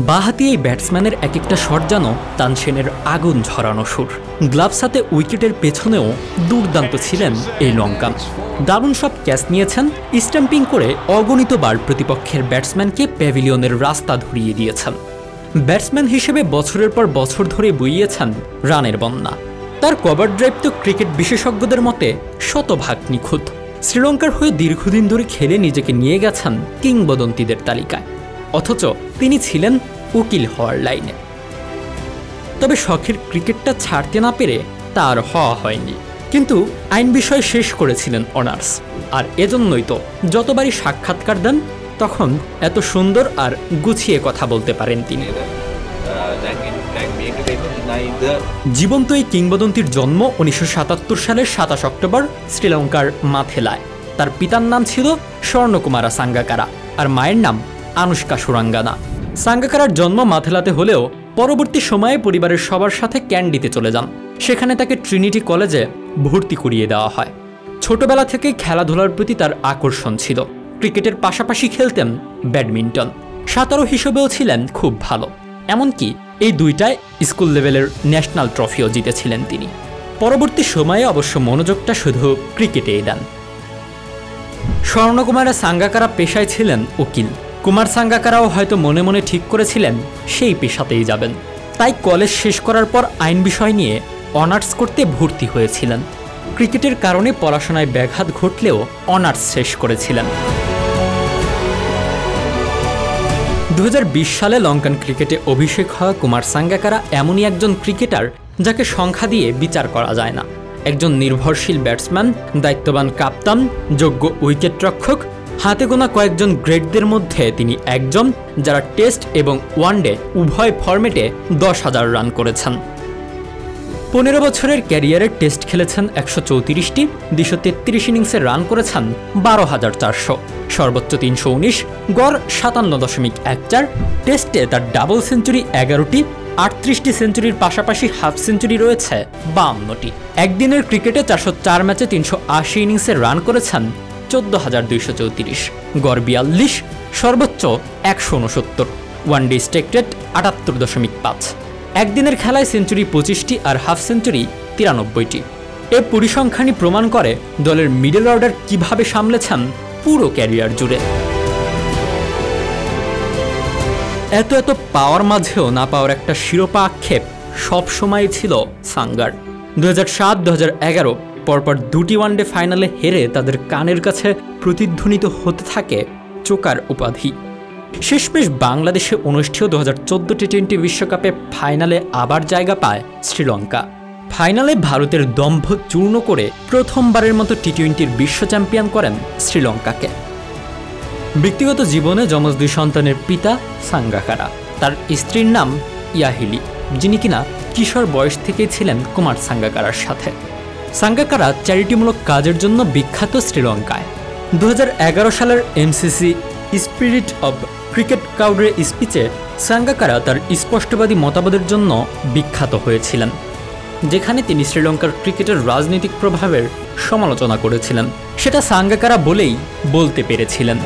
বাঁহাতি এই ব্যাটসম্যানের এক একটা শট যেন তানসেনের আগুন ঝরানো সুর। গ্লাভস হাতে উইকেটের পেছনেও দুর্দান্ত ছিলেন এই লঙ্কান। দারুণ সব ক্যাচ নিয়েছেন, স্ট্যাম্পিং করে অগণিতবার প্রতিপক্ষের ব্যাটসম্যানকে প্যাভিলিয়নের রাস্তা ধরিয়ে দিয়েছেন। ব্যাটসম্যান হিসেবে বছরের পর বছর ধরে বইয়েছেন রানের বন্যা। তার কভার ড্রাইভ তো ক্রিকেট বিশেষজ্ঞদের মতে শতভাগ নিখুঁত। শ্রীলঙ্কার হয়ে দীর্ঘদিন ধরে খেলে নিজেকে নিয়ে গেছেন কিংবদন্তিদের তালিকায়, অথচ তিনি ছিলেন উকিল হওয়ার লাইনে। তবে শখের ক্রিকেটটা ছাড়তে না পেরে তার হওয়া হয়নি, কিন্তু আইন বিষয় শেষ করেছিলেন অনার্স। আর এজন্যই তো যতবারই সাক্ষাৎকার দেন তখন এত সুন্দর আর গুছিয়ে কথা বলতে পারেন তিনি। জীবন্ত এই কিংবদন্তির জন্ম 1977 সালের 27 অক্টোবর শ্রীলঙ্কার মাথেলায়। তার পিতার নাম ছিল স্বর্ণকুমারা সাঙ্গাকারা আর মায়ের নাম আনুষ্কা সুরাঙ্গানা। সাঙ্গাকারার জন্ম মাথেলাতে হলেও পরবর্তী সময়ে পরিবারের সবার সাথে ক্যান্ডিতে চলে যান। সেখানে তাকে ট্রিনিটি কলেজে ভর্তি করিয়ে দেওয়া হয়। ছোটবেলা থেকেই খেলাধুলার প্রতি তার আকর্ষণ ছিল। ক্রিকেটের পাশাপাশি খেলতেন ব্যাডমিন্টন, সাঁতারু হিসেবেও ছিলেন খুব ভালো। এমনকি এই দুইটায় স্কুল লেভেলের ন্যাশনাল ট্রফিও জিতেছিলেন তিনি। পরবর্তী সময়ে অবশ্য মনোযোগটা শুধু ক্রিকেটেই দেন। স্বর্ণকুমারা সাঙ্গাকারা পেশায় ছিলেন উকিল। কুমার সাঙ্গাকারাও হয়তো মনে মনে ঠিক করেছিলেন সেই পেশাতেই যাবেন। তাই কলেজ শেষ করার পর আইন বিষয় নিয়ে অনার্স করতে ভর্তি হয়েছিলেন। ক্রিকেটের কারণে পড়াশোনায় ব্যাঘাত ঘটলেও অনার্স শেষ করেছিলেন। 2020 সালে লঙ্কান ক্রিকেটে অভিষেক হওয়া কুমার সাঙ্গাকারা এমনই একজন ক্রিকেটার যাকে সংখ্যা দিয়ে বিচার করা যায় না। একজন নির্ভরশীল ব্যাটসম্যান, দায়িত্ববান কাপ্তান, যোগ্য উইকেটরক্ষক, হাতে গোনা কয়েকজন গ্রেটদের মধ্যে তিনি একজন যারা টেস্ট এবং ওয়ানডে উভয় ফরম্যাটে 10,000 রান করেছেন। 15 বছরের ক্যারিয়ারে টেস্ট খেলেছেন 134টি, 233 ইনিংসে রান করেছেন 12,400, সর্বোচ্চ 319, গড় 57.14। টেস্টে তার ডাবল সেঞ্চুরি 11টি, 38টি সেঞ্চুরির পাশাপাশি হাফ সেঞ্চুরি রয়েছে 52টি। একদিনের ক্রিকেটে 404 ম্যাচে 380 ইনিংসে রান করেছেন 14,234, গড় 42, সর্বোচ্চ 169। One day strike rate 78.5। একদিনের খেলায় সেঞ্চুরি 25টি আর হাফ সেঞ্চুরি 93টি। এ পরিসংখ্যানই প্রমাণ করে দলের মিডল অর্ডার কিভাবে সামলেছেন পুরো ক্যারিয়ার জুড়ে। এত পাওয়ার মাঝেও না পাওয়ার একটা শিরোপা আক্ষেপ সবসময় ছিল সাঙ্গার। 2007-2011 পরপর 2টি ওয়ানডে ফাইনালে হেরে তাদের কানের কাছে প্রতিধ্বনিত হতে থাকে চোকার উপাধি। শেষমেশ বাংলাদেশে অনুষ্ঠেয় 2014 টি-20 বিশ্বকাপে ফাইনালে আবার জায়গা পায় শ্রীলঙ্কা। ফাইনালে ভারতের দম্ভ চূর্ণ করে প্রথমবারের মতো টি-20 বিশ্ব চ্যাম্পিয়ন করেন শ্রীলঙ্কাকে। ব্যক্তিগত জীবনে যমজ 2 সন্তানের পিতা সাঙ্গাকারা। তার স্ত্রীর নাম ইয়াহিলি, যিনি কিনা কিশোর বয়স থেকেই ছিলেন কুমার সাঙ্গাকারার সাথে। সাঙ্গাকারা চ্যারিটিমূলক কাজের জন্য বিখ্যাত শ্রীলঙ্কায়। 2011 সালের MCC স্পিরিট অব ক্রিকেট ক্রাউডের স্পিচে সাঙ্গাকারা তার স্পষ্টবাদী মতামতের জন্য বিখ্যাত হয়েছিলেন, যেখানে তিনি শ্রীলঙ্কার ক্রিকেটের রাজনৈতিক প্রভাবের সমালোচনা করেছিলেন। সেটা সাঙ্গাকারা বলেই বলতে পেরেছিলেন।